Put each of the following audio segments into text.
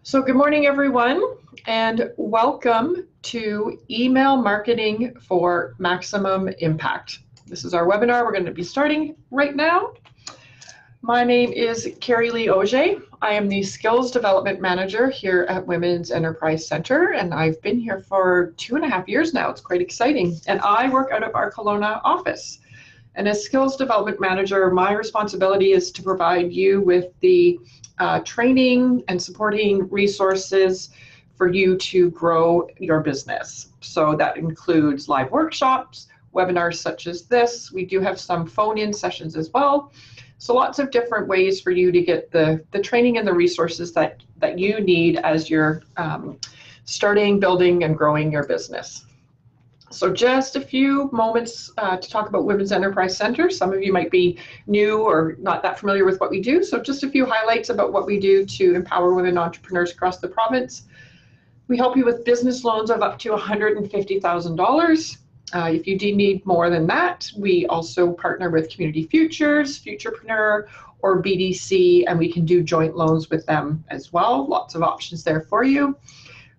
So good morning, everyone, and welcome to Email Marketing for Maximum Impact. This is our webinar we're going to be starting right now. My name is Kerrilee Auger. I am the Skills Development Manager here at Women's Enterprise Center, and I've been here for 2.5 years now. It's quite exciting. And I work out of our Kelowna office. And as Skills Development Manager, my responsibility is to provide you with the training and supporting resources for you to grow your business. So that includes live workshops, webinars such as this. We do have some phone-in sessions as well. So lots of different ways for you to get the training and the resources that you need as you're starting, building, and growing your business. So just a few moments to talk about Women's Enterprise Center. Some of you might be new or not that familiar with what we do. So just a few highlights about what we do to empower women entrepreneurs across the province. We help you with business loans of up to $150,000. If you do need more than that, we also partner with Community Futures, Futurepreneur, or BDC, and we can do joint loans with them as well. Lots of options there for you.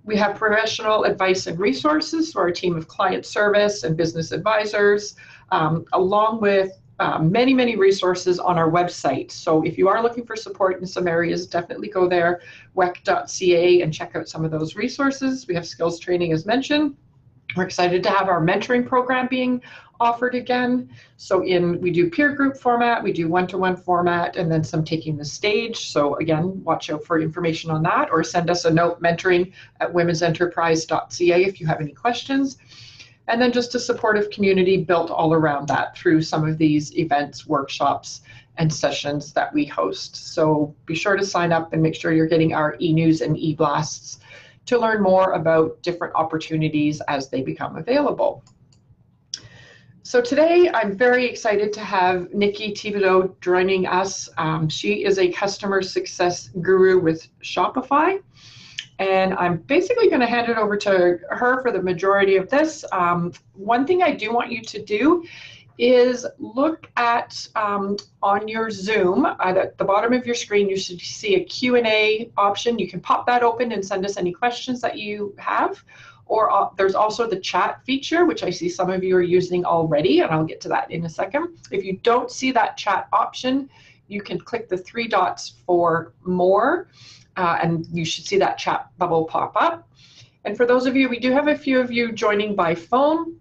We have professional advice and resources for our team of client service and business advisors, along with many, many resources on our website. So if you are looking for support in some areas, definitely go there, wec.ca, and check out some of those resources. We have skills training as mentioned. We're excited to have our mentoring program being offered again. So we do peer group format, we do one-to-one format, and then some taking the stage. So again, watch out for information on that, or send us a note, mentoring@womensenterprise.ca, if you have any questions. And then just a supportive community built all around that through some of these events, workshops, and sessions that we host. So be sure to sign up and make sure you're getting our e-news and e-blasts to learn more about different opportunities as they become available. So today I'm very excited to have Nikki Thibodeau joining us. She is a customer success guru with Shopify, and I'm basically going to hand it over to her for the majority of this. One thing I do want you to do is look at on your Zoom, at the bottom of your screen, you should see a Q&A option. You can pop that open and send us any questions that you have. Or there's also the chat feature, which I see some of you are using already, and I'll get to that in a second. If you don't see that chat option, you can click the 3 dots for more, and you should see that chat bubble pop up. And for those of you, we do have a few of you joining by phone.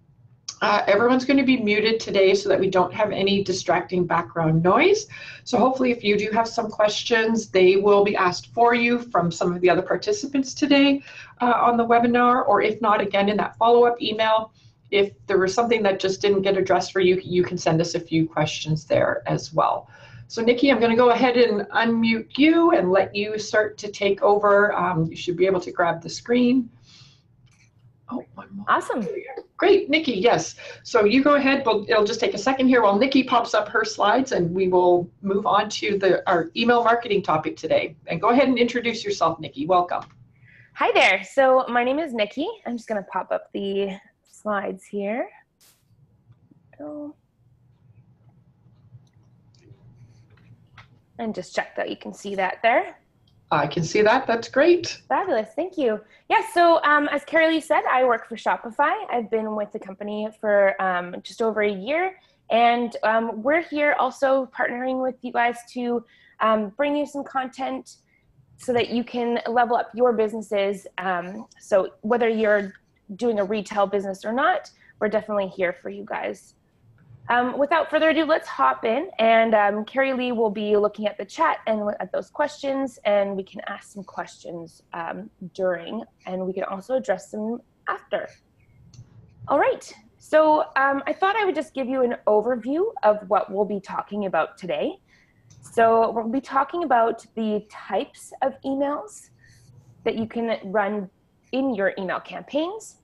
Everyone's going to be muted today so that we don't have any distracting background noise. So hopefully if you do have some questions, they will be asked for you from some of the other participants today on the webinar, or if not, again, in that follow-up email. If there was something that just didn't get addressed for you, you can send us a few questions there as well. So Nikki, I'm going to go ahead and unmute you and let you start to take over. You should be able to grab the screen. Oh, one more. Awesome. Great, Nikki, yes. So you go ahead, it'll just take a second here while Nikki pops up her slides, and we will move on to our email marketing topic today. And go ahead and introduce yourself, Nikki. Welcome. Hi there. So my name is Nikki. I'm just going to pop up the slides here. And just check that you can see that there. I can see that. That's great. Fabulous. Thank you. Yeah, so as Kerrilee said, I work for Shopify. I've been with the company for just over a year. And we're here also partnering with you guys to bring you some content so that you can level up your businesses. So whether you're doing a retail business or not, we're definitely here for you guys. Without further ado, let's hop in, and Kerrilee will be looking at the chat and at those questions, and we can ask some questions during, and we can also address them after. All right, so I thought I would just give you an overview of what we'll be talking about today. So we'll be talking about the types of emails that you can run in your email campaigns,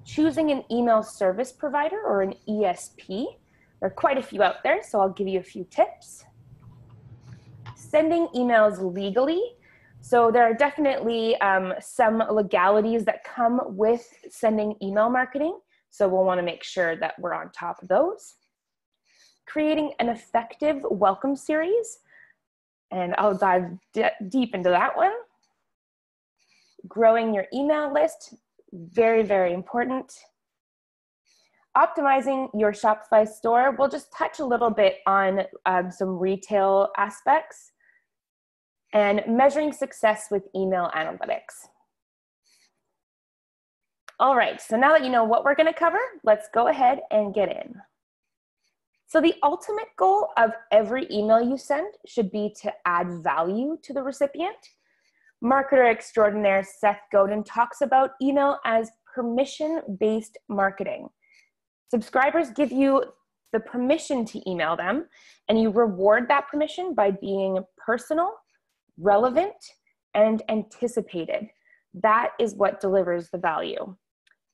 choosing an email service provider or an ESP. There are quite a few out there, so I'll give you a few tips. Sending emails legally. So there are definitely some legalities that come with sending email marketing. So we'll want to make sure that we're on top of those. Creating an effective welcome series. And I'll dive deep into that one. growing your email list, very, very important. Optimizing your Shopify store, we'll just touch a little bit on some retail aspects, and measuring success with email analytics. All right, so now that you know what we're gonna cover, let's go ahead and get in. So the ultimate goal of every email you send should be to add value to the recipient. Marketer extraordinaire Seth Godin talks about email as permission-based marketing. Subscribers give you the permission to email them, and you reward that permission by being personal, relevant, and anticipated. That is what delivers the value.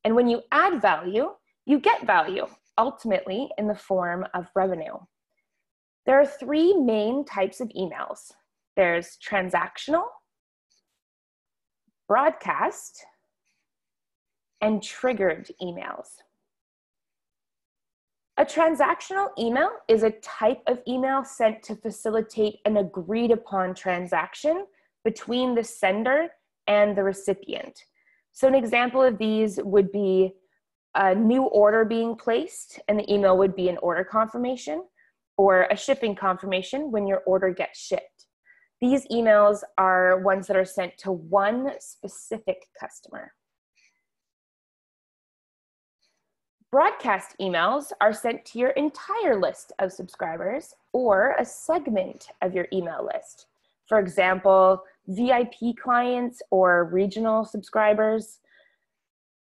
And when you add value, you get value, ultimately in the form of revenue. There are three main types of emails. There's transactional, broadcast, and triggered emails. A transactional email is a type of email sent to facilitate an agreed upon transaction between the sender and the recipient. So an example of these would be a new order being placed, and the email would be an order confirmation, or a shipping confirmation when your order gets shipped. These emails are ones that are sent to one specific customer. Broadcast emails are sent to your entire list of subscribers or a segment of your email list. For example, VIP clients or regional subscribers.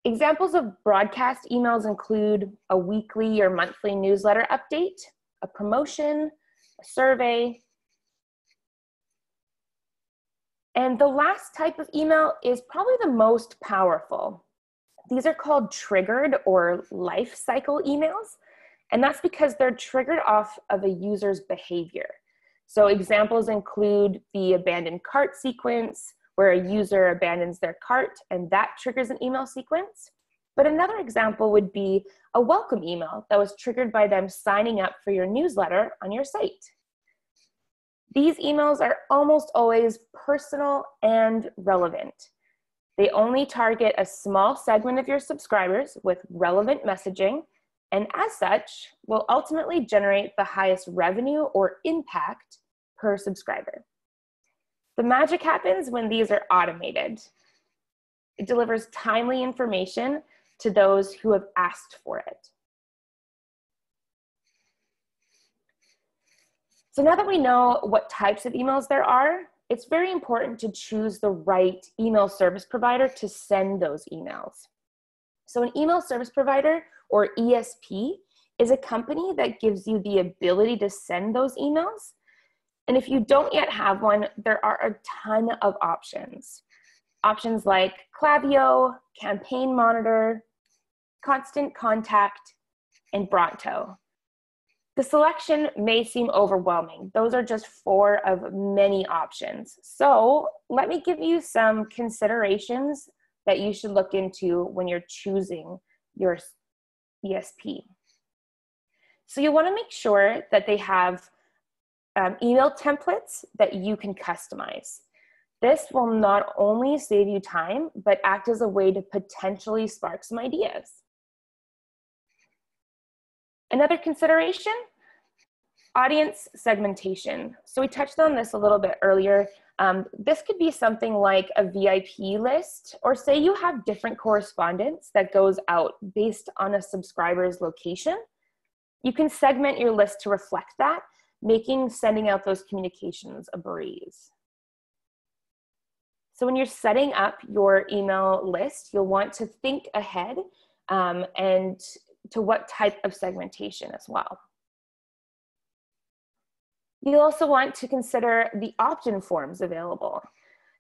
Examples of broadcast emails include a weekly or monthly newsletter update, a promotion, a survey. And the last type of email is probably the most powerful. These are called triggered or life cycle emails, and that's because they're triggered off of a user's behavior. So examples include the abandoned cart sequence, where a user abandons their cart and that triggers an email sequence. But another example would be a welcome email that was triggered by them signing up for your newsletter on your site. These emails are almost always personal and relevant. They only target a small segment of your subscribers with relevant messaging, and as such, will ultimately generate the highest revenue or impact per subscriber. The magic happens when these are automated. It delivers timely information to those who have asked for it. So now that we know what types of emails there are, it's very important to choose the right email service provider to send those emails. So an email service provider, or ESP, is a company that gives you the ability to send those emails. And if you don't yet have one, there are a ton of options. Options like Klaviyo, Campaign Monitor, Constant Contact, and Bronto. The selection may seem overwhelming. Those are just 4 of many options. So let me give you some considerations that you should look into when you're choosing your ESP. So you want to make sure that they have email templates that you can customize. This will not only save you time, but act as a way to potentially spark some ideas. Another consideration, audience segmentation. So we touched on this a little bit earlier. This could be something like a VIP list, or say you have different correspondence that goes out based on a subscriber's location. You can segment your list to reflect that, making sending out those communications a breeze. So when you're setting up your email list, you'll want to think ahead and to what type of segmentation as well. You'll also want to consider the opt-in forms available.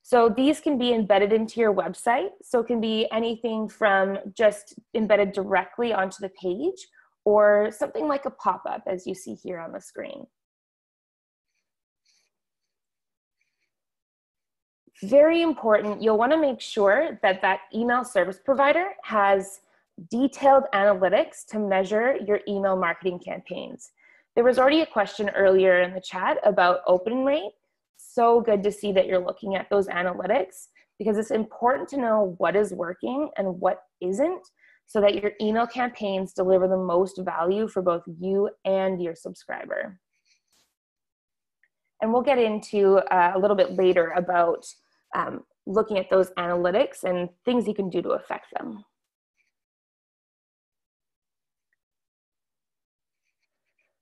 So these can be embedded into your website. So it can be anything from just embedded directly onto the page, or something like a pop-up as you see here on the screen. Very important, you'll want to make sure that that email service provider has detailed analytics to measure your email marketing campaigns. There was already a question earlier in the chat about open rate. So good to see that you're looking at those analytics. because it's important to know what is working and what isn't, so that your email campaigns deliver the most value for both you and your subscriber. And we'll get into a little bit later about looking at those analytics and things you can do to affect them.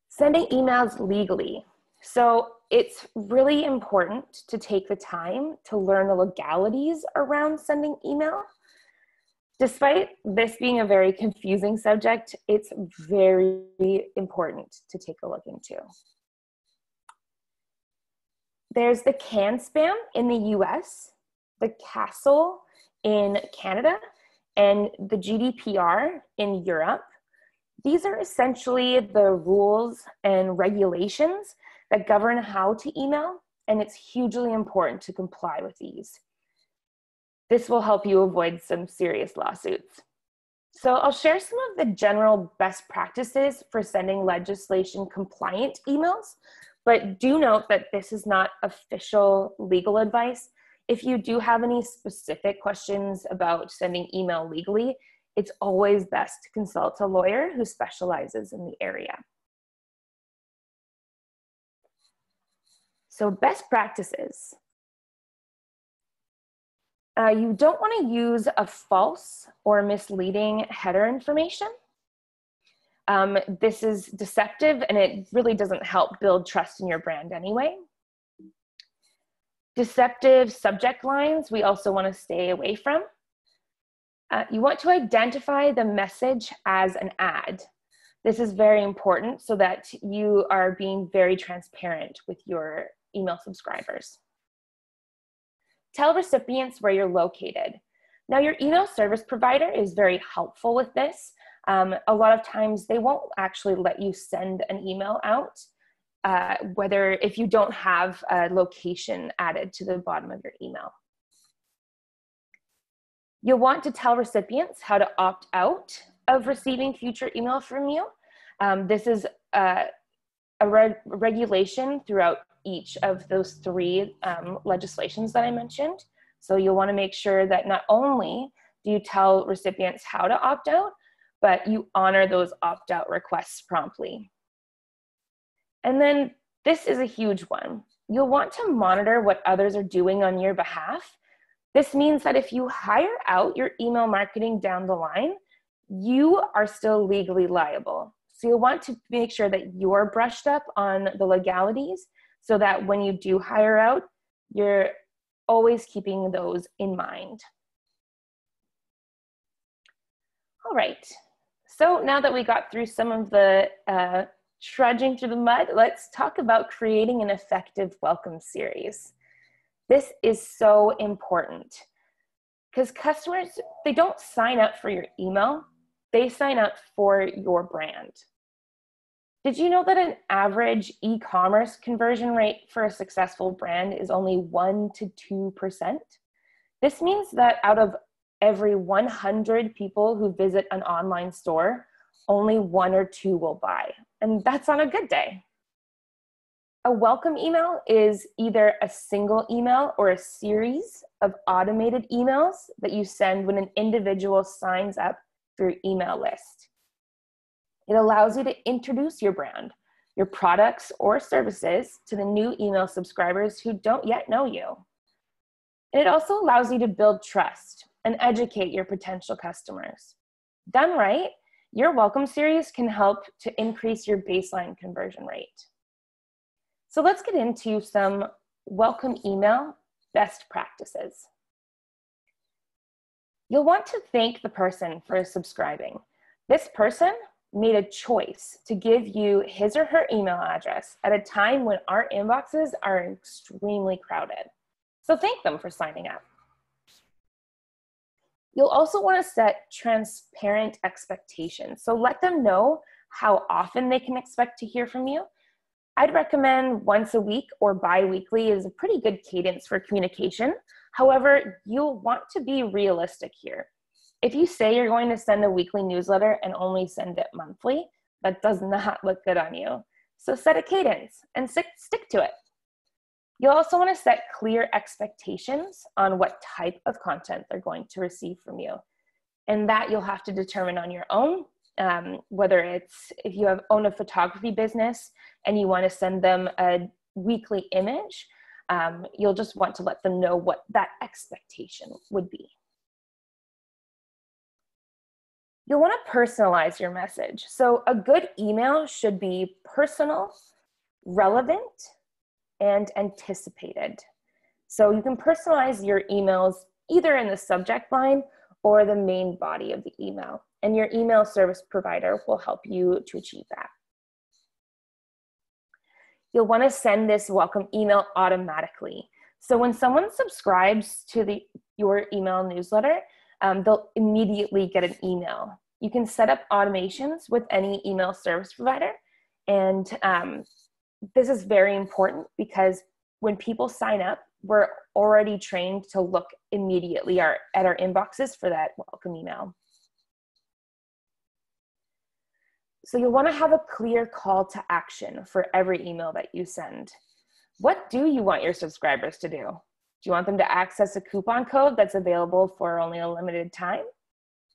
Sending emails legally. So it's really important to take the time to learn the legalities around sending email. Despite this being a very confusing subject, it's very important to take a look into. There's the CAN spam in the US, the CASL in Canada, and the GDPR in Europe. These are essentially the rules and regulations that govern how to email, and it's hugely important to comply with these. This will help you avoid some serious lawsuits. So I'll share some of the general best practices for sending legislation compliant emails, but do note that this is not official legal advice. If you do have any specific questions about sending email legally, it's always best to consult a lawyer who specializes in the area. So best practices. You don't want to use a false or misleading header information. This is deceptive and it really doesn't help build trust in your brand anyway. Deceptive subject lines, we also want to stay away from. You want to identify the message as an ad. This is very important so that you are being very transparent with your email subscribers. Tell recipients where you're located. Now, your email service provider is very helpful with this. A lot of times they won't actually let you send an email out, if you don't have a location added to the bottom of your email. You'll want to tell recipients how to opt out of receiving future email from you. This is a regulation throughout each of those three legislations that I mentioned. So you'll want to make sure that not only do you tell recipients how to opt out, but you honor those opt-out requests promptly. And then this is a huge one. You'll want to monitor what others are doing on your behalf. This means that if you hire out your email marketing down the line, you are still legally liable. So you'll want to make sure that you're brushed up on the legalities so that when you do hire out, you're always keeping those in mind. All right, so now that we got through some of the trudging through the mud, let's talk about creating an effective welcome series. This is so important because customers, they don't sign up for your email, they sign up for your brand. Did you know that an average e-commerce conversion rate for a successful brand is only 1 to 2%? This means that out of every 100 people who visit an online store, only 1 or 2 will buy, and that's on a good day. A welcome email is either a single email or a series of automated emails that you send when an individual signs up for your email list. It allows you to introduce your brand, your products or services to the new email subscribers who don't yet know you. And it also allows you to build trust and educate your potential customers. Done right, your welcome series can help to increase your baseline conversion rate. So let's get into some welcome email best practices. You'll want to thank the person for subscribing. This person made a choice to give you his or her email address at a time when our inboxes are extremely crowded. So thank them for signing up. You'll also want to set transparent expectations. So let them know how often they can expect to hear from you. I'd recommend once a week or bi-weekly is a pretty good cadence for communication. However, you'll want to be realistic here. If you say you're going to send a weekly newsletter and only send it monthly, that does not look good on you. So set a cadence and stick to it. You'll also want to set clear expectations on what type of content they're going to receive from you. And that you'll have to determine on your own, whether it's if you own a photography business and you want to send them a weekly image, you'll just want to let them know what that expectation would be. You'll want to personalize your message. So a good email should be personal, relevant, and anticipated. So you can personalize your emails either in the subject line or the main body of the email, and your email service provider will help you to achieve that. You'll want to send this welcome email automatically. So when someone subscribes to your email newsletter, they'll immediately get an email. You can set up automations with any email service provider, and this is very important because when people sign up, we're already trained to look immediately at our inboxes for that welcome email. So you'll want to have a clear call to action for every email that you send. What do you want your subscribers to do? Do you want them to access a coupon code that's available for only a limited time?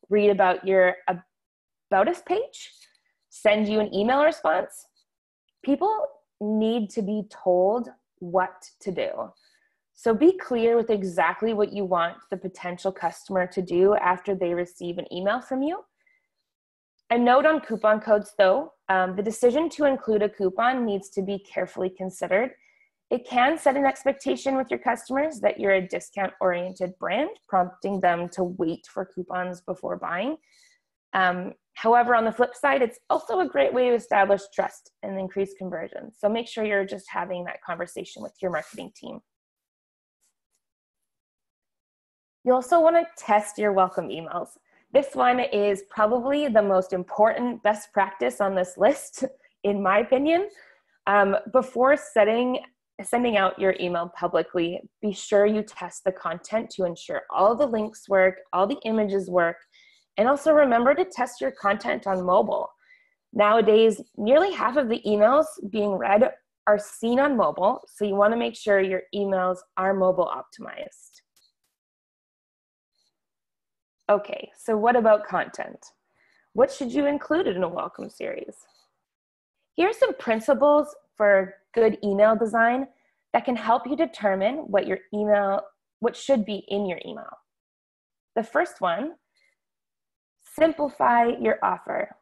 Read about your About Us page? Send you an email response? People need to be told what to do. So be clear with exactly what you want the potential customer to do after they receive an email from you. A note on coupon codes though, the decision to include a coupon needs to be carefully considered. It can set an expectation with your customers that you're a discount-oriented brand, prompting them to wait for coupons before buying. However, on the flip side, it's also a great way to establish trust and increase conversion. So make sure you're just having that conversation with your marketing team. You also want to test your welcome emails. This one is probably the most important best practice on this list, in my opinion. Before sending out your email publicly, be sure you test the content to ensure all the links work, all the images work, and also remember to test your content on mobile. Nowadays, nearly half of the emails being read are seen on mobile, so you want to make sure your emails are mobile optimized. Okay, so what about content? What should you include in a welcome series? Here are some principles for good email design that can help you determine what should be in your email. The first one, simplify your offer.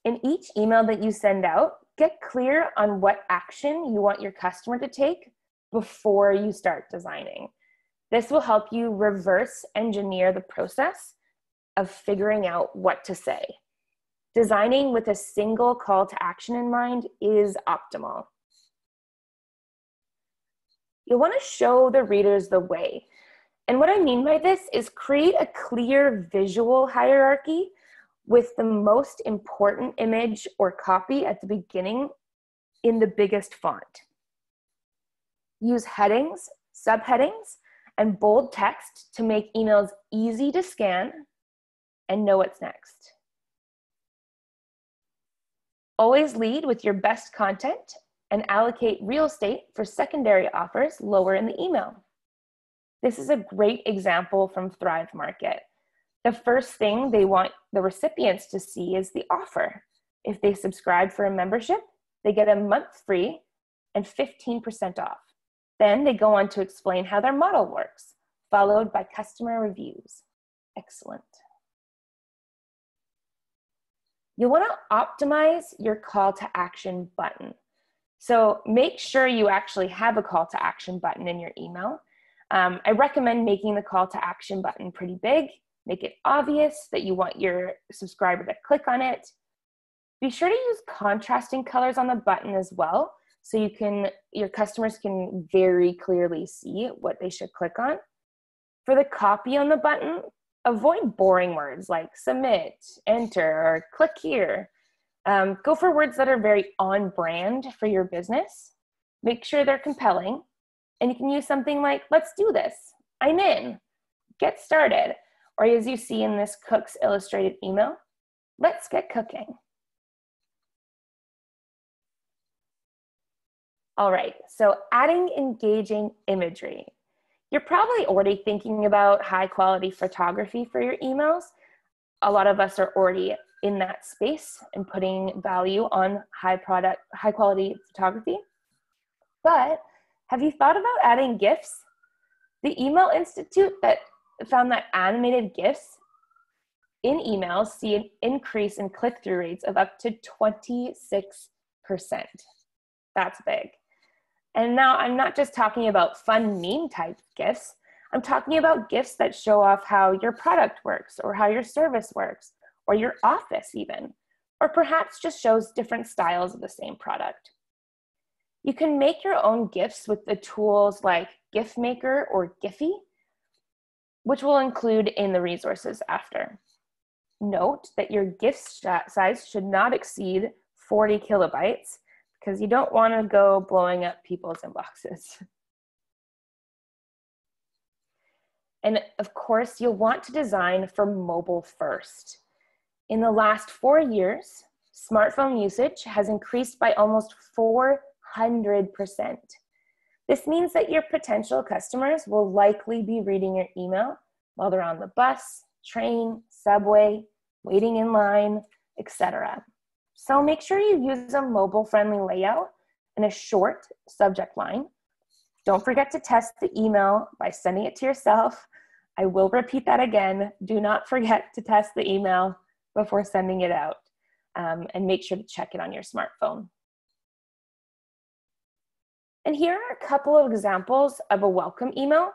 In each email that you send out, get clear on what action you want your customer to take before you start designing. This will help you reverse engineer the process of figuring out what to say. Designing with a single call to action in mind is optimal. You'll want to show the readers the way. And what I mean by this is create a clear visual hierarchy with the most important image or copy at the beginning in the biggest font. Use headings, subheadings, and bold text to make emails easy to scan and know what's next. Always lead with your best content and allocate real estate for secondary offers lower in the email. This is a great example from Thrive Market. The first thing they want the recipients to see is the offer. If they subscribe for a membership, they get a month free and 15% off. Then they go on to explain how their model works, followed by customer reviews. Excellent. You want to optimize your call to action button. So make sure you actually have a call to action button in your email. I recommend making the call to action button pretty big. Make it obvious that you want your subscriber to click on it. Be sure to use contrasting colors on the button as well, so your customers can very clearly see what they should click on. For the copy on the button, avoid boring words like submit, enter, or click here. Go for words that are very on brand for your business. Make sure they're compelling. And you can use something like, let's do this, I'm in, get started. Or as you see in this Cook's Illustrated email, let's get cooking. All right, so adding engaging imagery. You're probably already thinking about high quality photography for your emails. A lot of us are already in that space and putting value on high quality photography. But have you thought about adding GIFs? The Email Institute that found that animated GIFs in emails see an increase in click-through rates of up to 26%. That's big. And now I'm not just talking about fun meme type GIFs. I'm talking about GIFs that show off how your product works or how your service works or your office even, or perhaps just shows different styles of the same product. You can make your own GIFs with the tools like GIF Maker or Giphy, which we'll include in the resources after. Note that your GIF size should not exceed 40 kilobytes because you don't want to go blowing up people's inboxes. And of course, you'll want to design for mobile first. In the last 4 years, smartphone usage has increased by almost 400%. This means that your potential customers will likely be reading your email while they're on the bus, train, subway, waiting in line, etc. So make sure you use a mobile-friendly layout and a short subject line. Don't forget to test the email by sending it to yourself. I will repeat that again. Do not forget to test the email before sending it out, and make sure to check it on your smartphone. And here are a couple of examples of a welcome email.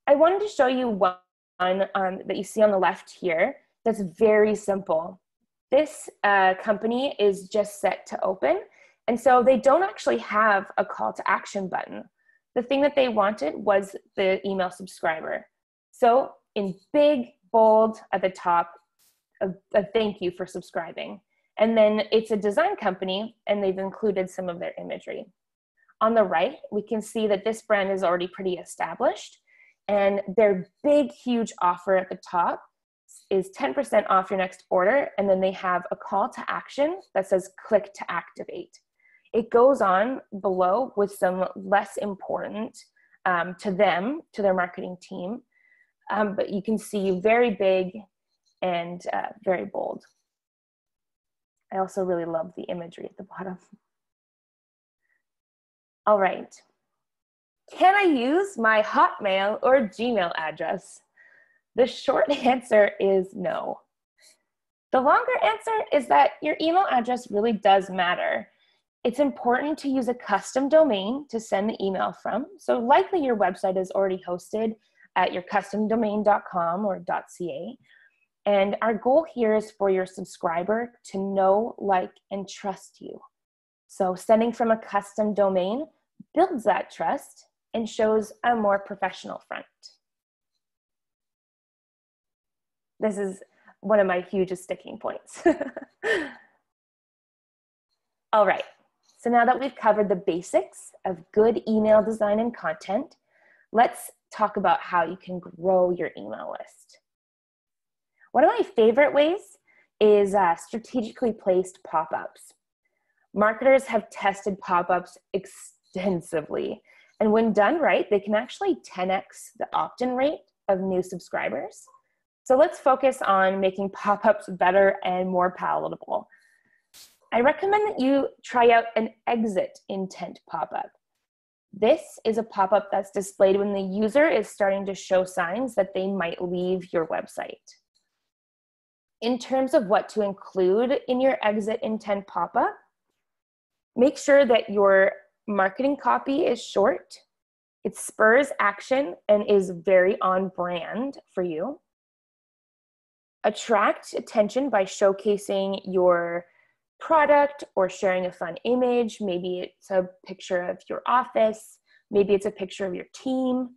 I wanted to show you one that you see on the left here that's very simple. This company is just set to open, and so they don't actually have a call to action button. The thing that they wanted was the email subscriber. So in big, bold at the top, a thank you for subscribing. And then it's a design company, and they've included some of their imagery. On the right, we can see that this brand is already pretty established, and their big, huge offer at the top is 10% off your next order, and then they have a call to action that says click to activate. It goes on below with some less important to them, to their marketing team, but you can see very big and very bold. I also really love the imagery at the bottom. All right. Can I use my Hotmail or Gmail address? The short answer is no. The longer answer is that your email address really does matter. It's important to use a custom domain to send the email from. So likely your website is already hosted at your customdomain.com or .ca. And our goal here is for your subscriber to know, like, and trust you. So sending from a custom domain builds that trust and shows a more professional front. This is one of my hugest sticking points. All right, so now that we've covered the basics of good email design and content, let's talk about how you can grow your email list. One of my favorite ways is strategically placed pop-ups. Marketers have tested pop-ups extensively, and when done right, they can actually 10x the opt-in rate of new subscribers. So let's focus on making pop-ups better and more palatable. I recommend that you try out an exit intent pop-up. This is a pop-up that's displayed when the user is starting to show signs that they might leave your website. In terms of what to include in your exit intent pop-up, make sure that your marketing copy is short, it spurs action, and is very on brand for you. Attract attention by showcasing your product or sharing a fun image. Maybe it's a picture of your office. Maybe it's a picture of your team.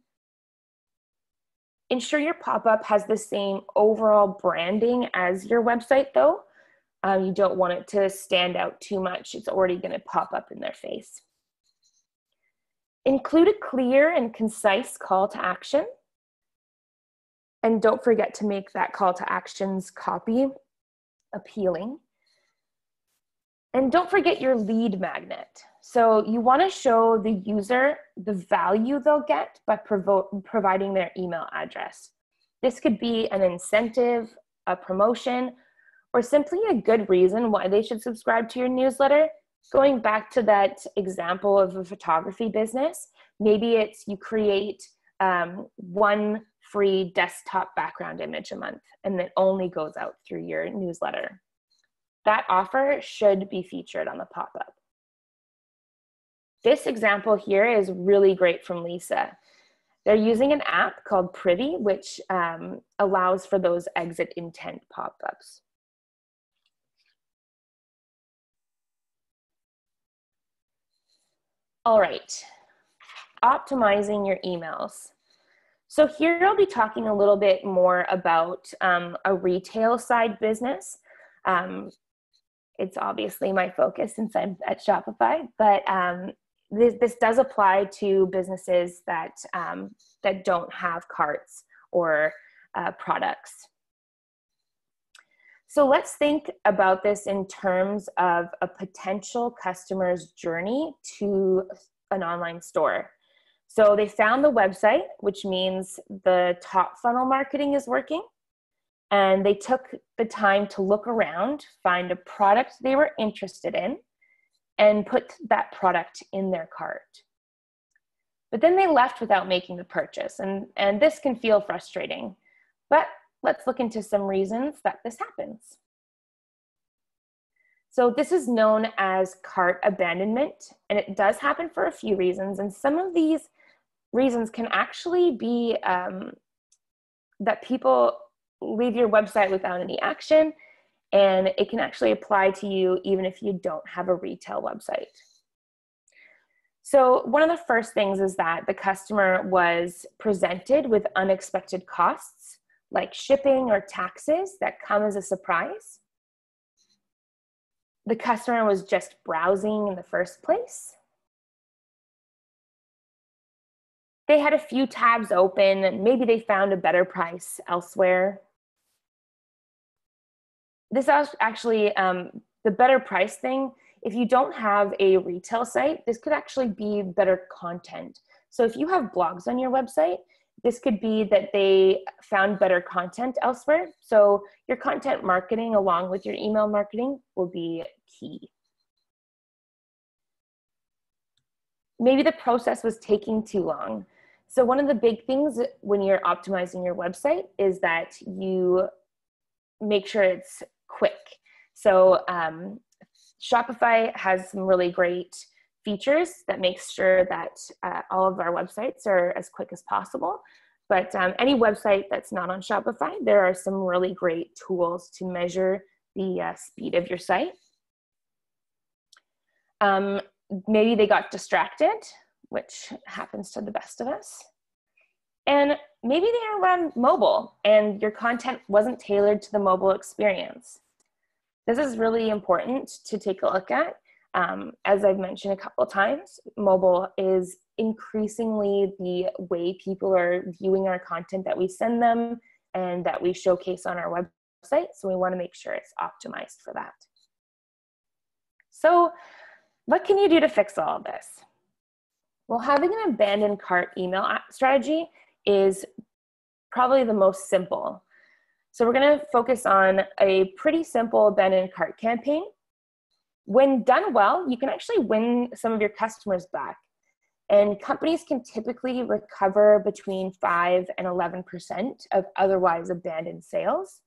Ensure your pop-up has the same overall branding as your website though. You don't want it to stand out too much. It's already going to pop up in their face. Include a clear and concise call to action. And don't forget to make that call to actions copy appealing. And don't forget your lead magnet. So you want to show the user the value they'll get by providing their email address. This could be an incentive, a promotion, or simply a good reason why they should subscribe to your newsletter. Going back to that example of a photography business, maybe it's you create one free desktop background image a month, and it only goes out through your newsletter. That offer should be featured on the pop-up. This example here is really great from Lisa. They're using an app called Privy, which allows for those exit intent pop-ups. All right, optimizing your emails. So here I'll be talking a little bit more about a retail side business. It's obviously my focus since I'm at Shopify, but this does apply to businesses that, that don't have carts or products. So let's think about this in terms of a potential customer's journey to an online store. So they found the website, which means the top funnel marketing is working, and they took the time to look around, find a product they were interested in, and put that product in their cart. But then they left without making the purchase, and this can feel frustrating. But let's look into some reasons that this happens. So this is known as cart abandonment, and it does happen for a few reasons, and some of these reasons can actually be that people leave your website without any action, and it can actually apply to you even if you don't have a retail website. So one of the first things is that the customer was presented with unexpected costs, like shipping or taxes that come as a surprise. The customer was just browsing in the first place. They had a few tabs open and maybe they found a better price elsewhere. This is actually the better price thing. If you don't have a retail site, this could actually be better content. So if you have blogs on your website, this could be that they found better content elsewhere. So your content marketing along with your email marketing will be key. Maybe the process was taking too long. So one of the big things when you're optimizing your website is that you make sure it's quick. So Shopify has some really great features that makes sure that all of our websites are as quick as possible. But any website that's not on Shopify, there are some really great tools to measure the speed of your site. Maybe they got distracted, which happens to the best of us. And maybe they are on mobile and your content wasn't tailored to the mobile experience. This is really important to take a look at. As I've mentioned a couple of times, mobile is increasingly the way people are viewing our content that we send them and that we showcase on our website. So we want to make sure it's optimized for that. So what can you do to fix all of this? Well, having an abandoned cart email strategy is probably the most simple. So we're going to focus on a pretty simple abandoned cart campaign. When done well, you can actually win some of your customers back. And companies can typically recover between 5 and 11% of otherwise abandoned sales.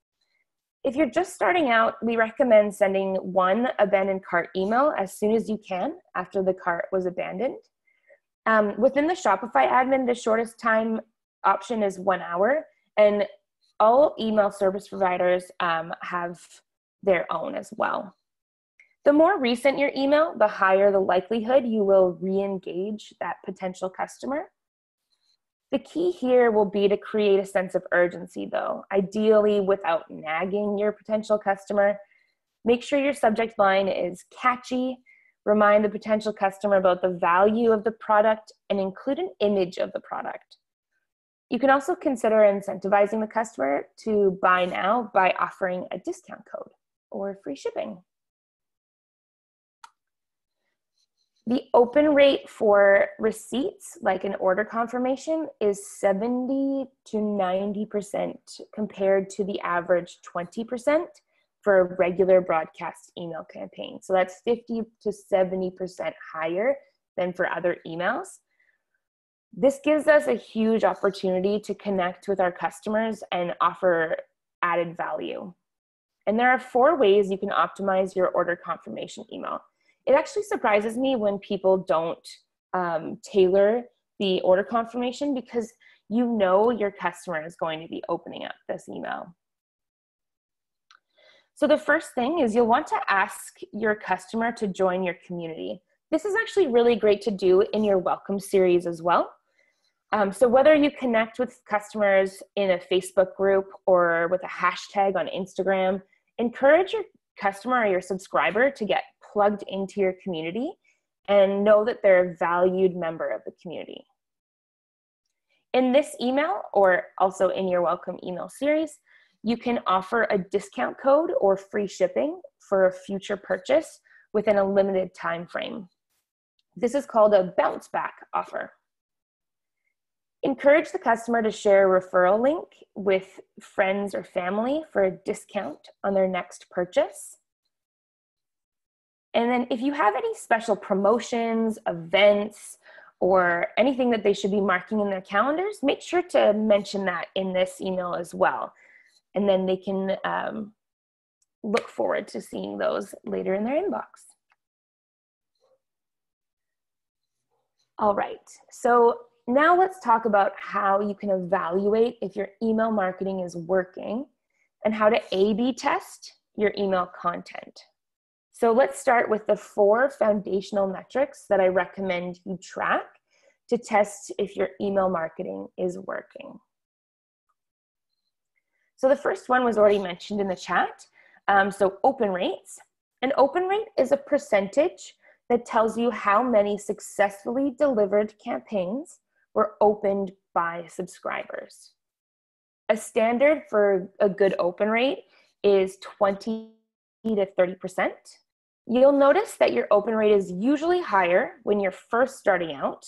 If you're just starting out, we recommend sending one abandoned cart email as soon as you can after the cart was abandoned. Within the Shopify admin, the shortest time option is 1 hour, and all email service providers have their own as well. The more recent your email, the higher the likelihood you will re-engage that potential customer. The key here will be to create a sense of urgency though, ideally without nagging your potential customer. Make sure your subject line is catchy, remind the potential customer about the value of the product, and include an image of the product. You can also consider incentivizing the customer to buy now by offering a discount code or free shipping. The open rate for receipts, like an order confirmation, is 70 to 90% compared to the average 20% for a regular broadcast email campaign. So that's 50 to 70% higher than for other emails. This gives us a huge opportunity to connect with our customers and offer added value. And there are 4 ways you can optimize your order confirmation email. It actually surprises me when people don't tailor the order confirmation, because you know your customer is going to be opening up this email. So the first thing is you'll want to ask your customer to join your community. This is actually really great to do in your welcome series as well. So whether you connect with customers in a Facebook group or with a hashtag on Instagram, encourage your customer or your subscriber to get plugged into your community and know that they're a valued member of the community. In this email, or also in your welcome email series, you can offer a discount code or free shipping for a future purchase within a limited time frame. This is called a bounce back offer. Encourage the customer to share a referral link with friends or family for a discount on their next purchase. And then if you have any special promotions, events, or anything that they should be marking in their calendars, make sure to mention that in this email as well. And then they can look forward to seeing those later in their inbox. All right, so now let's talk about how you can evaluate if your email marketing is working and how to A/B test your email content. So let's start with the 4 foundational metrics that I recommend you track to test if your email marketing is working. So the first one was already mentioned in the chat. So open rates. An open rate is a percentage that tells you how many successfully delivered campaigns were opened by subscribers. A standard for a good open rate is 20 to 30%. You'll notice that your open rate is usually higher when you're first starting out.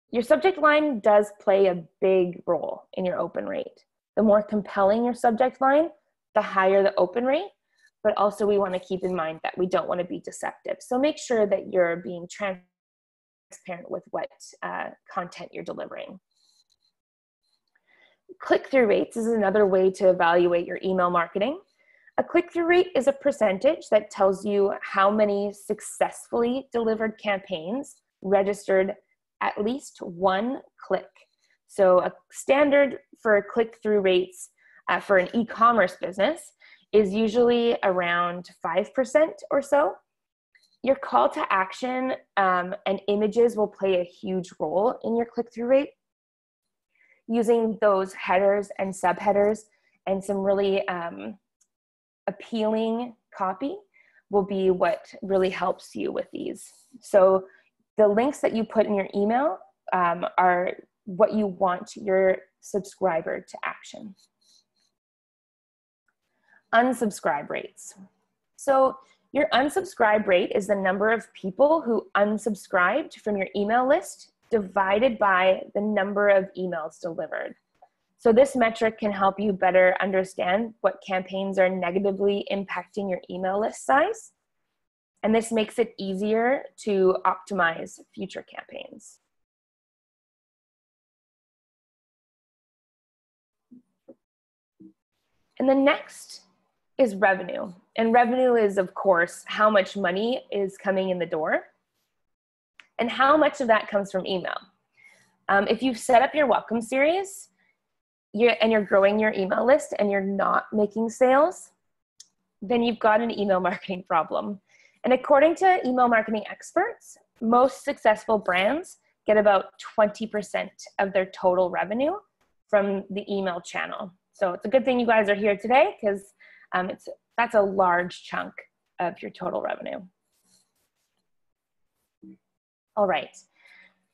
Your subject line does play a big role in your open rate. The more compelling your subject line, the higher the open rate, but also we want to keep in mind that we don't want to be deceptive. So make sure that you're being transparent with what content you're delivering. Click-through rates is another way to evaluate your email marketing. A click-through rate is a percentage that tells you how many successfully delivered campaigns registered at least 1 click. So a standard for click-through rates for an e-commerce business is usually around 5% or so. Your call to action and images will play a huge role in your click-through rate. Using those headers and subheaders and some really appealing copy will be what really helps you with these. So the links that you put in your email are what you want your subscriber to action. Unsubscribe rates. So your unsubscribe rate is the number of people who unsubscribed from your email list divided by the number of emails delivered. So this metric can help you better understand what campaigns are negatively impacting your email list size. And this makes it easier to optimize future campaigns. And the next is revenue. And revenue is, of course, how much money is coming in the door and how much of that comes from email. If you've set up your welcome series and you're growing your email list and you're not making sales, then you've got an email marketing problem. And according to email marketing experts, most successful brands get about 20% of their total revenue from the email channel. So it's a good thing you guys are here today because that's a large chunk of your total revenue. All right,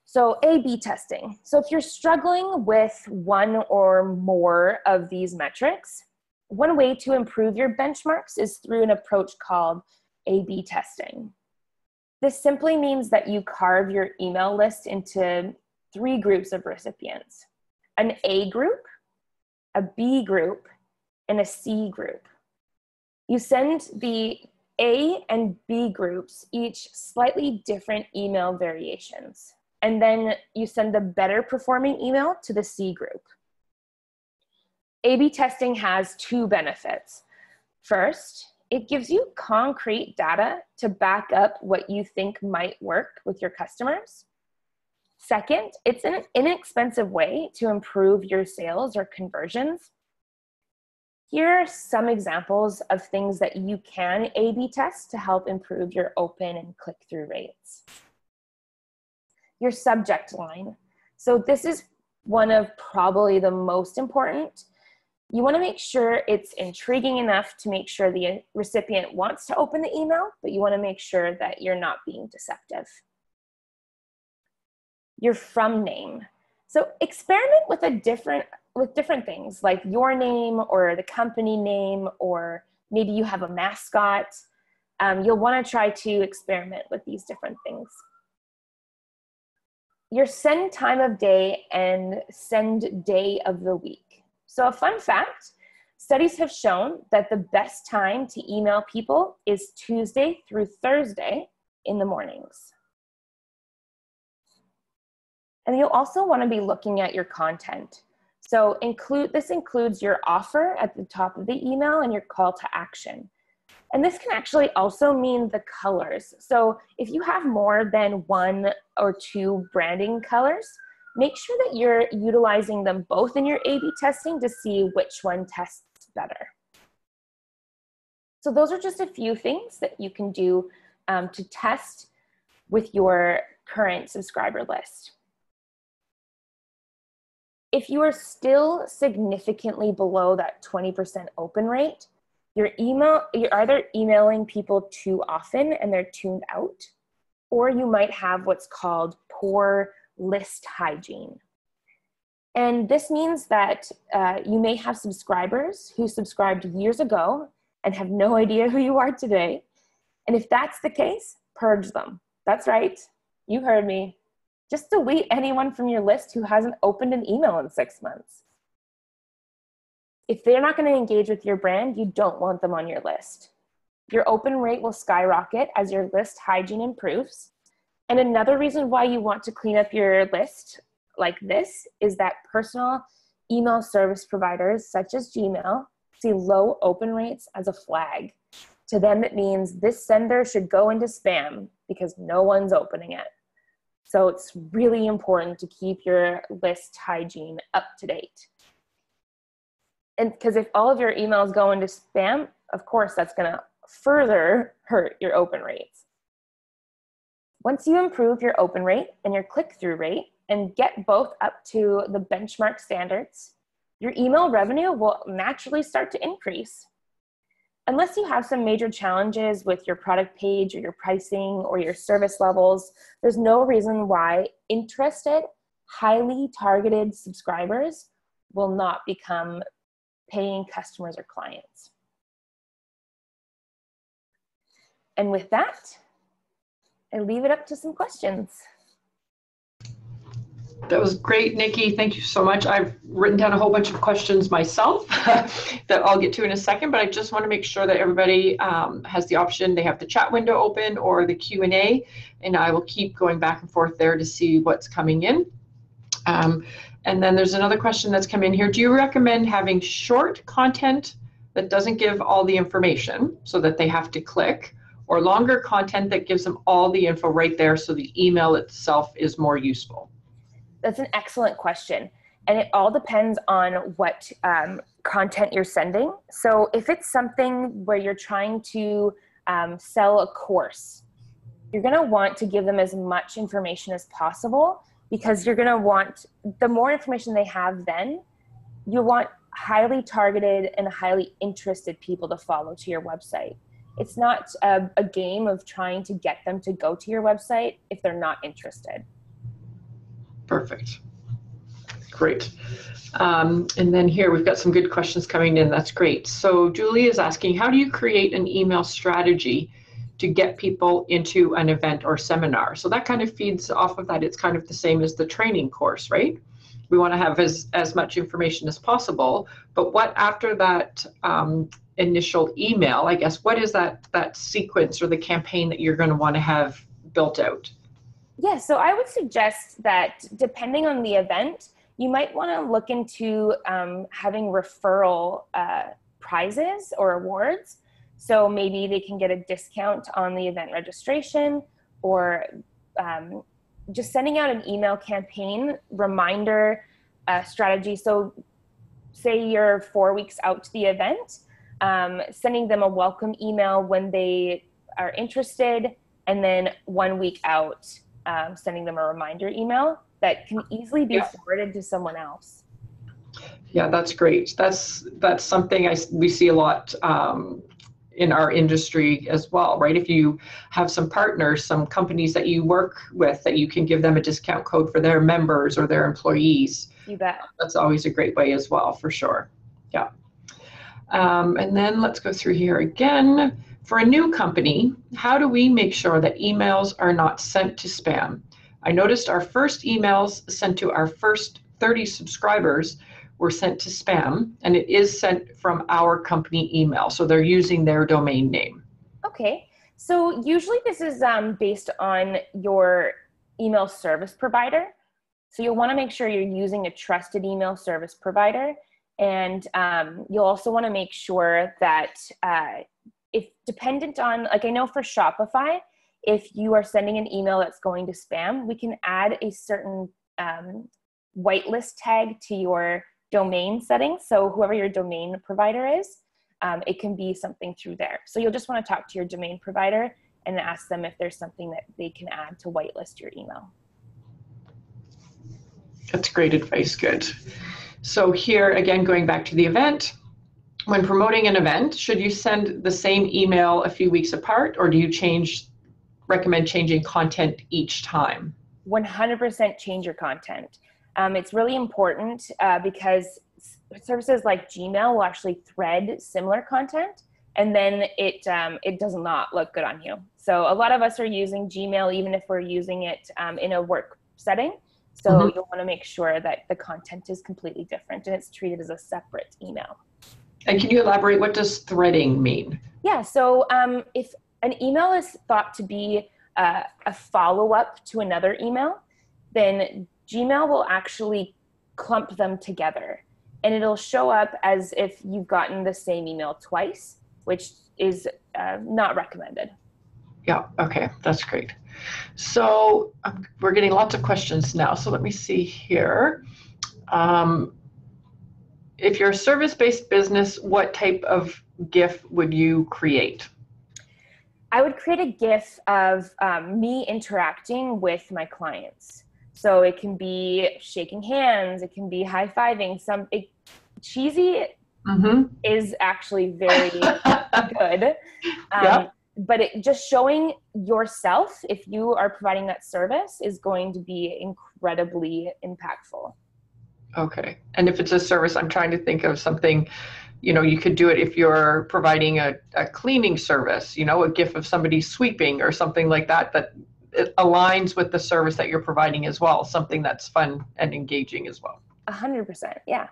so A/B testing. So if you're struggling with one or more of these metrics, one way to improve your benchmarks is through an approach called A/B testing. This simply means that you carve your email list into 3 groups of recipients: an A group, a B group, and a C group. You send the A and B groups each slightly different email variations, and then you send the better performing email to the C group. A/B testing has 2 benefits. First, it gives you concrete data to back up what you think might work with your customers. Second, it's an inexpensive way to improve your sales or conversions. Here are some examples of things that you can A/B test to help improve your open and click-through rates. Your subject line. So this is one of probably the most important. You want to make sure it's intriguing enough to make sure the recipient wants to open the email, but you want to make sure that you're not being deceptive. Your from name. So experiment with different things like your name or the company name, or maybe you have a mascot. You'll want to try to experiment with these different things. Your send time of day and send day of the week. So a fun fact, studies have shown that the best time to email people is Tuesday through Thursday in the mornings. And you'll also want to be looking at your content. So this includes your offer at the top of the email and your call to action. And this can actually also mean the colors. So if you have more than 1 or 2 branding colors, make sure that you're utilizing them both in your A/B testing to see which one tests better. So those are just a few things that you can do to test with your current subscriber list. If you are still significantly below that 20% open rate, you're either emailing people too often and they're tuned out, or you might have what's called poor list hygiene. And this means that you may have subscribers who subscribed years ago and have no idea who you are today. And if that's the case, purge them. That's right, you heard me. Just delete anyone from your list who hasn't opened an email in 6 months. If they're not going to engage with your brand, you don't want them on your list. Your open rate will skyrocket as your list hygiene improves. And another reason why you want to clean up your list like this is that personal email service providers such as Gmail see low open rates as a flag. To them, it means this sender should go into spam because no one's opening it. So it's really important to keep your list hygiene up to date. And because if all of your emails go into spam, of course, that's going to further hurt your open rates. Once you improve your open rate and your click-through rate and get both up to the benchmark standards, your email revenue will naturally start to increase. Unless you have some major challenges with your product page or your pricing or your service levels, there's no reason why interested, highly targeted subscribers will not become paying customers or clients. And with that, I leave it up to some questions. That was great, Nikki. Thank you so much. I've written down a whole bunch of questions myself that I'll get to in a second, but I just want to make sure that everybody has the option. They have the chat window open or the Q&A, and I will keep going back and forth there to see what's coming in. And then there's another question that's come in here. Do you recommend having short content that doesn't give all the information so that they have to click, or longer content that gives them all the info right there so the email itself is more useful? That's an excellent question. And it all depends on what content you're sending. So if it's something where you're trying to sell a course, you're going to want to give them as much information as possible, because you're going to want, the more information they have then, you want highly targeted and highly interested people to follow to your website. It's not a game of trying to get them to go to your website if they're not interested. Perfect. Great. And then here we've got some good questions coming in. That's great. So Julie is asking, how do you create an email strategy to get people into an event or seminar. So that kind of feeds off of that. It's kind of the same as the training course, right? We want to have as much information as possible, but what after that initial email, I guess, what is that sequence or the campaign that you're going to want to have built out? Yeah, so I would suggest that depending on the event, you might want to look into having referral prizes or awards. So maybe they can get a discount on the event registration, or just sending out an email campaign reminder strategy. So say you're 4 weeks out to the event, sending them a welcome email when they are interested, and then 1 week out, sending them a reminder email that can easily be forwarded to someone else. Yeah, that's great. That's something we see a lot in our industry as well, right? If you have some partners, some companies that you work with, that you can give them a discount code for their members or their employees. You bet. That's always a great way as well, for sure. Yeah. And then let's go through here again. For a new company, how do we make sure that emails are not sent to spam? I noticed our first emails sent to our first 30 subscribers were sent to spam, and it is sent from our company email. So they're using their domain name. Okay. So usually this is based on your email service provider. So you'll want to make sure you're using a trusted email service provider. And you'll also want to make sure that if dependent on, like I know for Shopify, if you are sending an email that's going to spam, we can add a certain whitelist tag to your domain settings. So whoever your domain provider is, it can be something through there. So you'll just want to talk to your domain provider and ask them if there's something that they can add to whitelist your email. That's great advice, good. So here, again, going back to the event, when promoting an event, should you send the same email a few weeks apart, or do you recommend changing content each time? 100% change your content. It's really important because services like Gmail will actually thread similar content, and then it does not look good on you. So a lot of us are using Gmail even if we're using it in a work setting. So you'll want to make sure that the content is completely different and it's treated as a separate email. And can you elaborate, what does threading mean? Yeah, so if an email is thought to be a follow-up to another email, then Gmail will actually clump them together. And it'll show up as if you've gotten the same email twice, which is not recommended. Yeah, okay, that's great. So we're getting lots of questions now. So let me see here. If you're a service-based business, what type of GIF would you create? I would create a GIF of me interacting with my clients. So it can be shaking hands, it can be high-fiving. Cheesy is actually very good. But just showing yourself, if you are providing that service, is going to be incredibly impactful. Okay. And if it's a service, I'm trying to think of something, you could do it if you're providing a cleaning service, a GIF of somebody sweeping or something like that, that it aligns with the service that you're providing as well, something that's fun and engaging as well. 100%, yeah.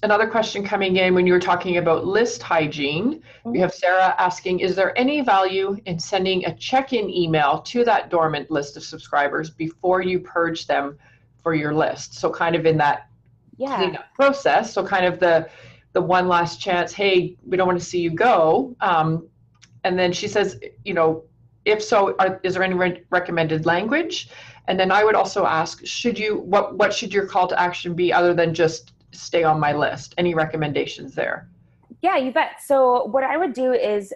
Another question coming in when you were talking about list hygiene, we have Sarah asking, is there any value in sending a check-in email to that dormant list of subscribers before you purge them for your list? So kind of in that cleanup process, so kind of the one last chance, hey, we don't want to see you go. And then she says, if so, is there any recommended language? And then I would also ask, what should your call to action be other than just stay on my list? Any recommendations there? Yeah, you bet. So what I would do is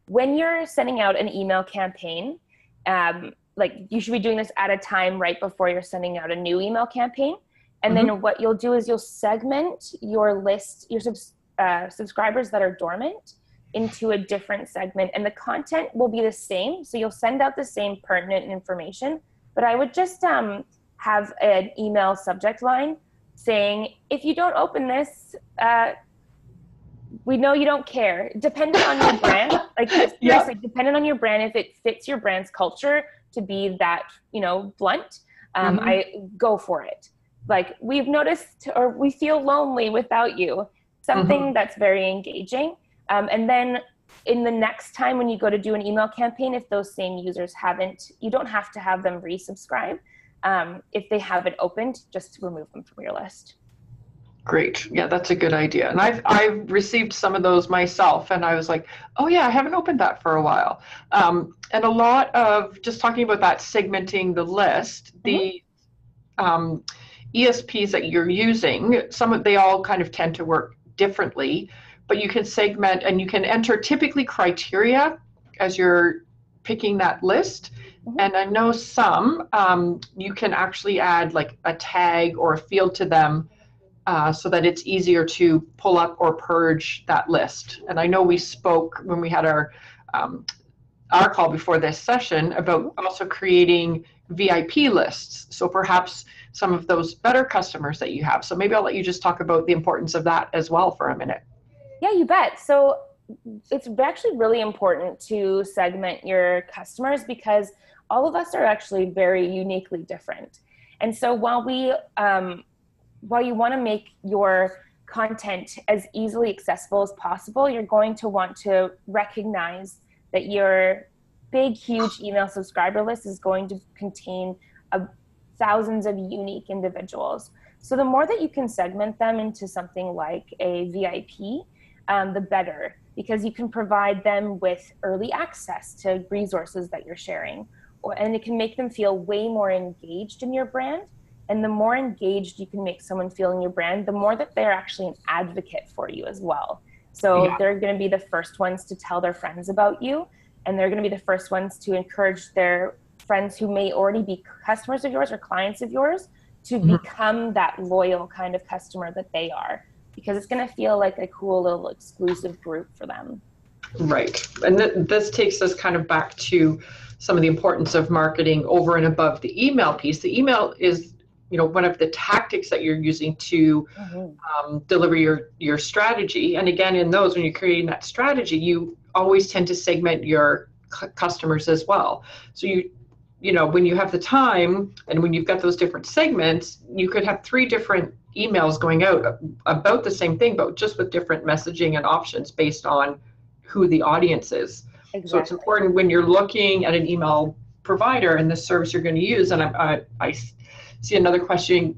when you're sending out an email campaign, you should be doing this at a time right before you're sending out a new email campaign. And then what you'll do is you'll segment your list, your subscribers that are dormant, into a different segment, and the content will be the same. So you'll send out the same pertinent information, but I would just have an email subject line saying, if you don't open this, we know you don't care. Depending on your brand, like seriously, depending on your brand, if it fits your brand's culture to be that, blunt, I go for it. Like, we've noticed, or we feel lonely without you, something that's very engaging. And then in the next time when you go to do an email campaign, if those same users you don't have to have them resubscribe. If they haven't opened, just remove them from your list. Great. Yeah, that's a good idea. And I've received some of those myself, and I was like, oh yeah, I haven't opened that for a while. And a lot of, just talking about that, segmenting the list, the ESPs that you're using, they all kind of tend to work differently, but you can segment and you can enter typically criteria as you're picking that list. And I know some, you can actually add like a tag or a field to them, so that it's easier to pull up or purge that list. And I know we spoke when we had our call before this session about also creating VIP lists. So perhaps some of those better customers that you have. So maybe I'll let you just talk about the importance of that as well for a minute. Yeah, you bet. So it's actually really important to segment your customers, because all of us are actually very uniquely different. And so while you want to make your content as easily accessible as possible, you're going to want to recognize that your big, huge email subscriber list is going to contain thousands of unique individuals. So the more that you can segment them into something like a VIP, the better, because you can provide them with early access to resources that you're sharing, and it can make them feel way more engaged in your brand. And the more engaged you can make someone feel in your brand, the more that they're actually an advocate for you as well. So they're going to be the first ones to tell their friends about you, and they're going to be the first ones to encourage their friends who may already be customers of yours or clients of yours to become that loyal kind of customer that they are, because it's going to feel like a cool little exclusive group for them. Right. And this takes us kind of back to some of the importance of marketing over and above the email piece. The email is, one of the tactics that you're using to deliver your strategy. And again, in those, when you're creating that strategy, you always tend to segment your customers as well. So when you have the time and when you've got those different segments, you could have 3 different emails going out about the same thing, but just with different messaging and options based on who the audience is. Exactly. So it's important when you're looking at an email provider and the service you're going to use. And I see another question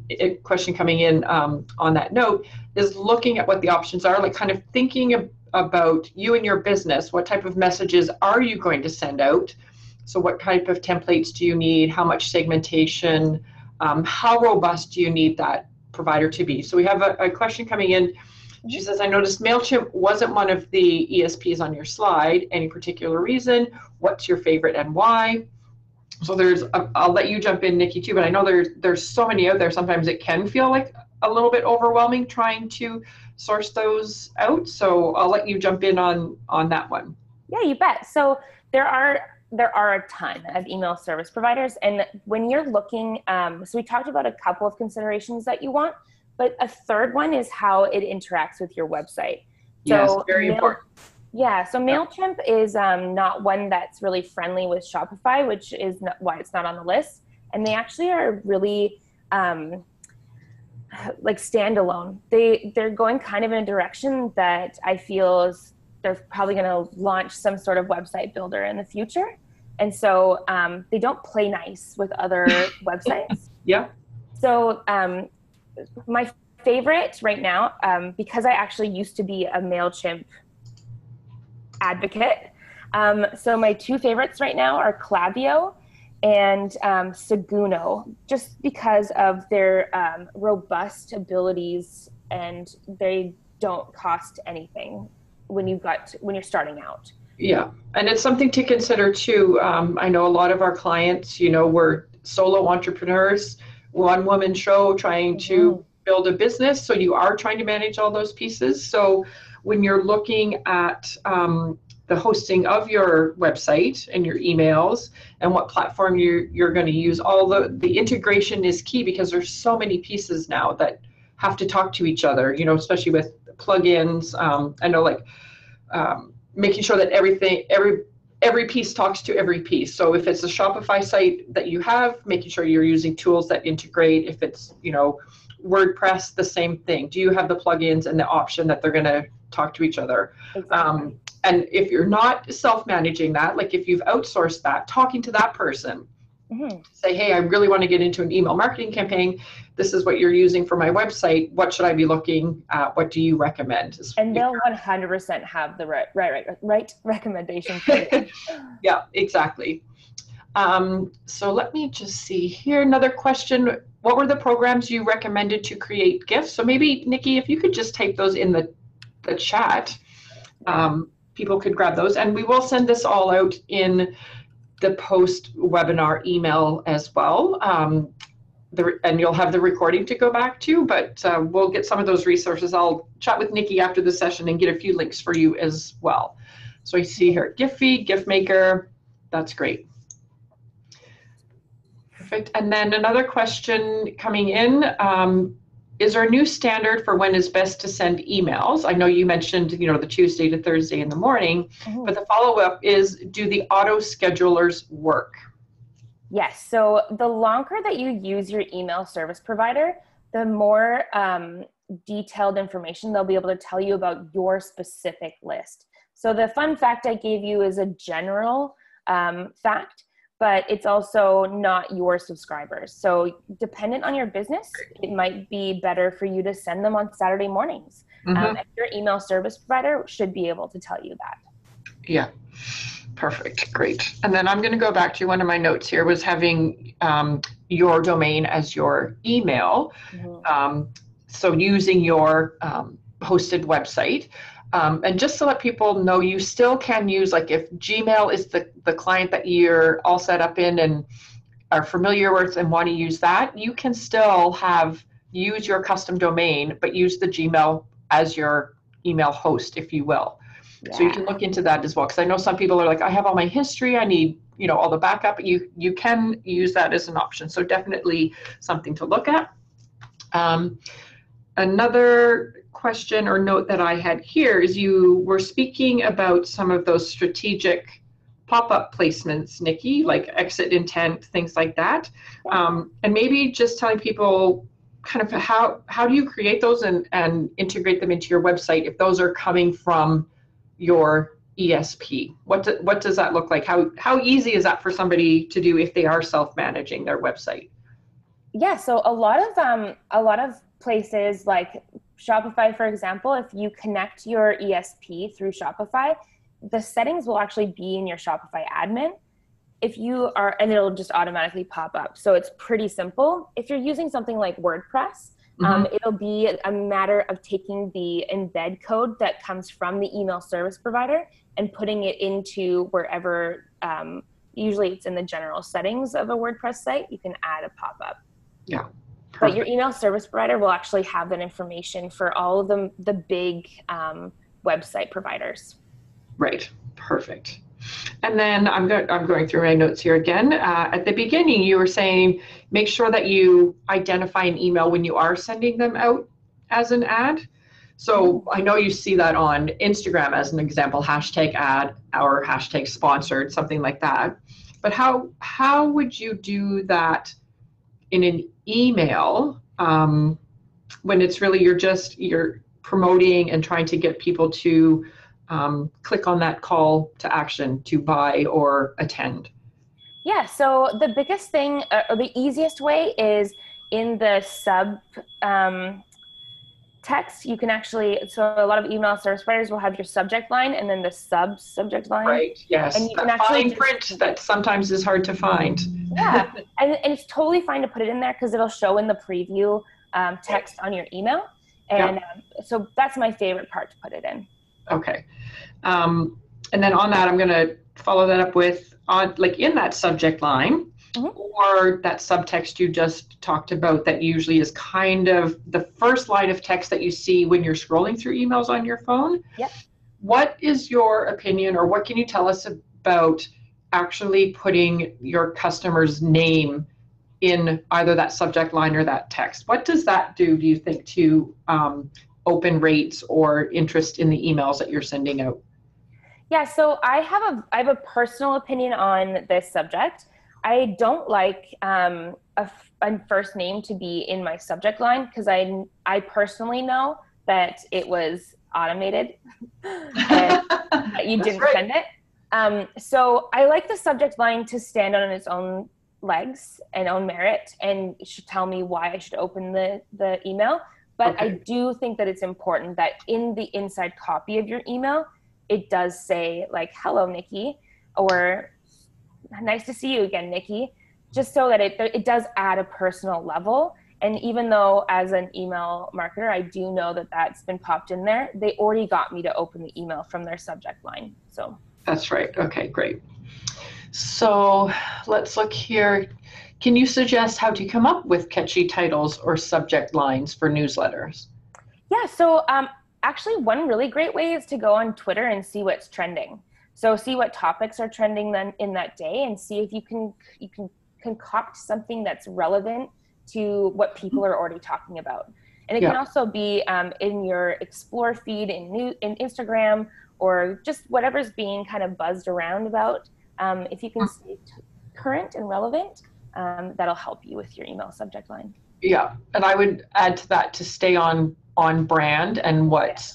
coming in on that note, is looking at what the options are, like kind of thinking about you and your business. What type of messages are you going to send out? So what type of templates do you need? How much segmentation? How robust do you need that provider to be? So we have a question coming in. She says, I noticed MailChimp wasn't one of the ESPs on your slide. Any particular reason? What's your favorite and why? So I'll let you jump in, Nikki, too, but I know there's so many out there. Sometimes it can feel like a little bit overwhelming trying to source those out. So I'll let you jump in on that one. Yeah, you bet. So there are a ton of email service providers. And when you're looking, so we talked about a couple of considerations that you want, but a third one is how it interacts with your website. Yes, so very important. Yeah, so MailChimp is not one that's really friendly with Shopify, which is why it's not on the list. And they actually are really like standalone. They're going kind of in a direction that I feel they're probably going to launch some sort of website builder in the future. And so they don't play nice with other websites. Yeah. So my favorite right now, because I actually used to be a MailChimp advocate. So my 2 favorites right now are Klaviyo and Seguno, just because of their robust abilities, and they don't cost anything when you're starting out. Yeah, and it's something to consider too. I know a lot of our clients, we're solo entrepreneurs, one-woman show trying to build a business. So you are trying to manage all those pieces. So when you're looking at the hosting of your website and your emails and what platform you're going to use, all the integration is key, because there's so many pieces now that have to talk to each other, you know, especially with plugins. I know, like, making sure that every piece talks to every piece. So if it's a Shopify site that you have, making sure you're using tools that integrate. If it's, you know, WordPress, the same thing. Do you have the plugins and the option that they're going to talk to each other? Exactly. And if you're not self-managing that, like if you've outsourced that, talking to that person, say, hey, I really want to get into an email marketing campaign. This is what you're using for my website. What should I be looking at? What do you recommend? And they'll 100% have the right recommendation for you. Yeah, exactly. So let me just see here. Another question. What were the programs you recommended to create GIFs? So maybe, Nikki, if you could just type those in the chat, people could grab those. And we will send this all out in the post-webinar email as well. And you'll have the recording to go back to, but we'll get some of those resources. I'll chat with Nikki after the session and get a few links for you as well. So I see here, Giphy, GIFmaker, that's great. Perfect. And then another question coming in, is there a new standard for when is best to send emails? I know you mentioned, you know, the Tuesday to Thursday in the morning, but the follow-up is, do the auto schedulers work? Yes. So the longer that you use your email service provider, the more detailed information they'll be able to tell you about your specific list. So the fun fact I gave you is a general fact, but it's also not your subscribers. So dependent on your business, it might be better for you to send them on Saturday mornings. And your email service provider should be able to tell you that. Yeah. Perfect. Great. And then I'm going to go back to one of my notes here was having your domain as your email. So using your hosted website. And just to let people know, you still can use, like if Gmail is the client that you're all set up in and are familiar with and want to use that, you can still use your custom domain, but use the Gmail as your email host, if you will. Yeah. So you can look into that as well, because I know some people are like, I have all my history, I need, you know, all the backup. You can use that as an option. So definitely something to look at. Another question or note that I had here is you were speaking about some of those strategic pop-up placements, Nikki, like exit intent, things like that. And maybe just telling people kind of how do you create those and integrate them into your website if those are coming from your ESP? What does that look like? How easy is that for somebody to do if they are self-managing their website? Yeah, so a lot of places like Shopify, for example, if you connect your ESP through Shopify, the settings will actually be in your Shopify admin. And it'll just automatically pop up. So it's pretty simple. If you're using something like WordPress, it'll be a matter of taking the embed code that comes from the email service provider and putting it into wherever, usually it's in the general settings of a WordPress site, you can add a pop-up. Yeah. Perfect. But your email service provider will actually have that information for all of the big website providers. Right. Perfect. And then I'm going through my notes here again. At the beginning, you were saying make sure that you identify an email when you are sending them out as an ad. So I know you see that on Instagram as an example, hashtag ad or hashtag sponsored, something like that. But how would you do that in an email when it's really you're promoting and trying to get people to click on that call to action to buy or attend? Yeah, so the biggest thing, or the easiest way is in the sub text. You can actually, so a lot of email service providers will have your subject line and then the subject line. Right, yes. And you that can actually fine print that sometimes is hard to find. Yeah, and it's totally fine to put it in there because it'll show in the preview text on your email. And so that's my favorite part, to put it in. Okay. And then on that, I'm going to follow that up with, like in that subject line or that subtext you just talked about that usually is kind of the first line of text that you see when you're scrolling through emails on your phone. Yep. What is your opinion, or what can you tell us about actually putting your customer's name in either that subject line or that text. What does that do you think, to open rates or interest in the emails that you're sending out? Yeah, so I have a personal opinion on this subject. I don't like a first name to be in my subject line, because I personally know that it was automated and that you didn't send it. So I like the subject line to stand on its own legs and own merit, and it should tell me why I should open the email. But I do think that it's important that in the inside copy of your email, it does say like, hello, Nikki, or nice to see you again, Nikki, just so that it does add a personal level. And even though as an email marketer, I do know that that's been popped in there, they already got me to open the email from their subject line. So that's right. Okay, great. So let's look here. Can you suggest how to come up with catchy titles or subject lines for newsletters? Yeah, so actually one really great way is to go on Twitter and see what's trending. So see what topics are trending then in that day, and see if you can concoct something that's relevant to what people are already talking about. And it can also be in your Explore feed in Instagram, or just whatever's being kind of buzzed around about. If you can stay current and relevant, that'll help you with your email subject line. Yeah, and I would add to that to stay on brand and what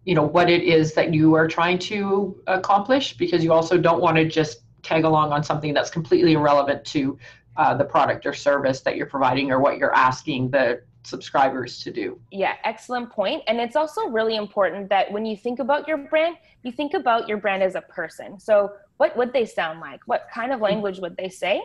it is that you are trying to accomplish, because you also don't want to just tag along on something that's completely irrelevant to the product or service that you're providing, or what you're asking the subscribers to do. Yeah, excellent point. And it's also really important that when you think about your brand, you think about your brand as a person. So what would they sound like? What kind of language would they say?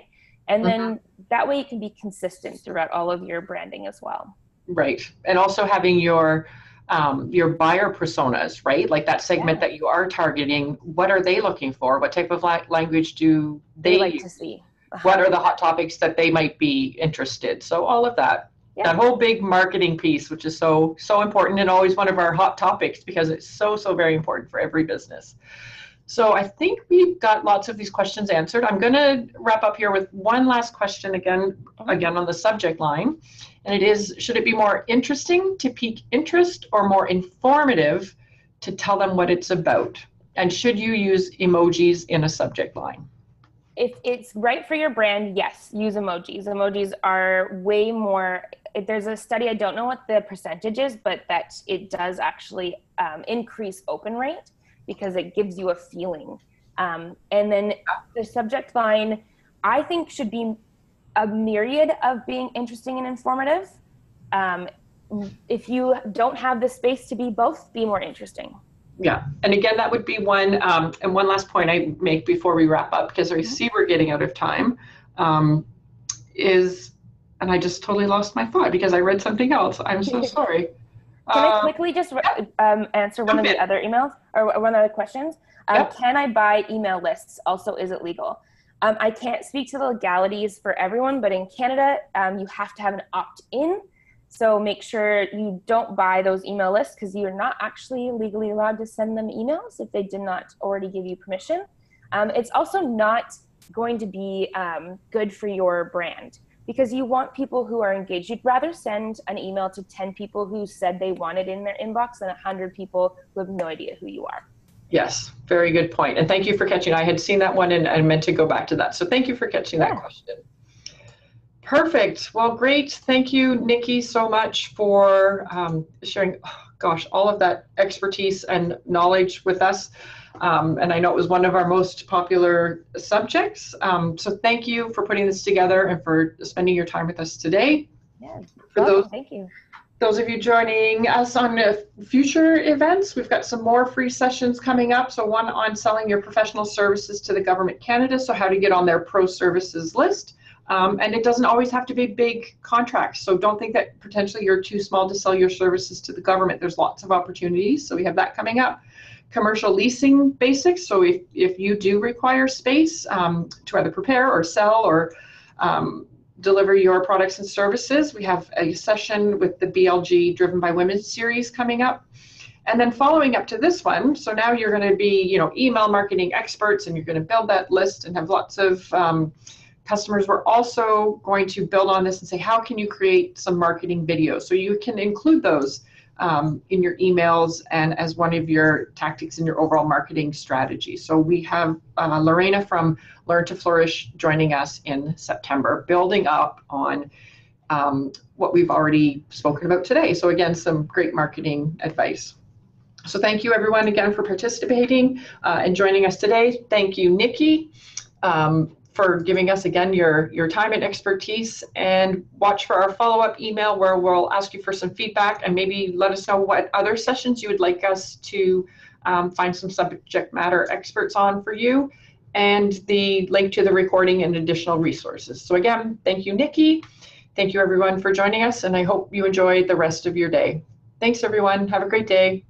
And then that way you can be consistent throughout all of your branding as well. Right. And also having your buyer personas, right? Like that segment that you are targeting, what are they looking for? What type of language do they like to see? What are the hot topics that they might be interested? So all of that. Yeah. That whole big marketing piece, which is so important, and always one of our hot topics, because it's so very important for every business. So I think we've got lots of these questions answered. I'm going to wrap up here with one last question again on the subject line. And it is, should it be more interesting to pique interest, or more informative to tell them what it's about? And should you use emojis in a subject line? If it's right for your brand, yes, use emojis. Emojis are way more, there's a study, I don't know what the percentage is, but that it does actually increase open rate, because it gives you a feeling. And then the subject line, I think, should be a myriad of being interesting and informative. If you don't have the space to be both, be more interesting. Yeah, and again, that would be one, and one last point I make before we wrap up, because I see we're getting out of time, and I just totally lost my thought because I read something else. I'm so sorry. Can I quickly just answer one of the other emails, or one of the questions? Can I buy email lists? Also, is it legal? I can't speak to the legalities for everyone, but in Canada, you have to have an opt-in. So make sure you don't buy those email lists, because you're not actually legally allowed to send them emails if they did not already give you permission. It's also not going to be good for your brand, because you want people who are engaged. You'd rather send an email to 10 people who said they want it in their inbox than 100 people who have no idea who you are. Yes, very good point. And thank you for catching. I had seen that one and I meant to go back to that. So thank you for catching that question. Perfect. Well, great. Thank you, Nikki, so much for sharing, all of that expertise and knowledge with us. And I know it was one of our most popular subjects. So thank you for putting this together and for spending your time with us today. Yeah, thank you. Those of you joining us on future events, we've got some more free sessions coming up. So one on selling your professional services to the Government Canada, so how to get on their pro services list. And it doesn't always have to be big contracts. So don't think that potentially you're too small to sell your services to the government. There's lots of opportunities. So we have that coming up. Commercial leasing basics. So if you do require space to either prepare or sell or deliver your products and services, we have a session with the BLG Driven by Women series coming up. And then following up to this one, so now you're going to be, email marketing experts, and you're going to build that list and have lots of customers, we're also going to build on this and say, how can you create some marketing videos? So you can include those in your emails and as one of your tactics in your overall marketing strategy. So we have Lorena from Learn to Flourish joining us in September, building up on what we've already spoken about today. So again, some great marketing advice. So thank you everyone again for participating and joining us today. Thank you, Nikki, for giving us again your time and expertise, and watch for our follow-up email where we'll ask you for some feedback and maybe let us know what other sessions you would like us to find some subject matter experts on for you, and the link to the recording and additional resources. So again, thank you, Nikki. Thank you everyone for joining us, and I hope you enjoy the rest of your day. Thanks everyone, have a great day.